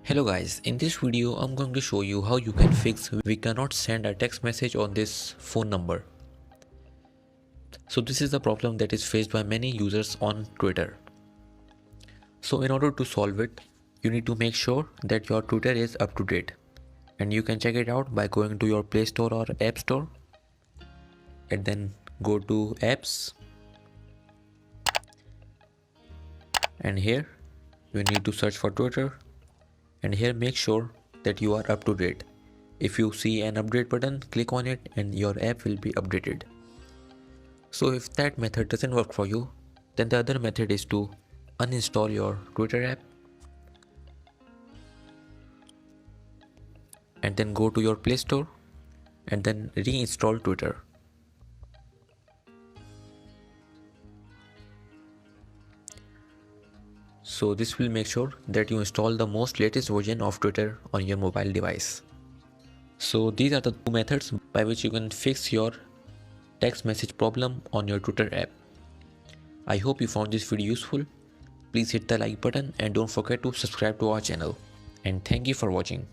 Hello guys, in this video I'm going to show you how you can fix we cannot send a text message on this phone number. So this is the problem that is faced by many users on Twitter. So in order to solve it, you need to make sure that your Twitter is up to date. And you can check it out by going to your Play Store or App Store. And then go to apps. And here you need to search for Twitter. And here make sure that you are up to date. If you see an update button, click on it and your app will be updated. So if that method doesn't work for you, then the other method is to uninstall your Twitter app and then go to your Play Store and then reinstall Twitter. So this will make sure that you install the most latest version of Twitter on your mobile device. So these are the two methods by which you can fix your text message problem on your Twitter app. I hope you found this video useful. Please hit the like button and don't forget to subscribe to our channel. And thank you for watching.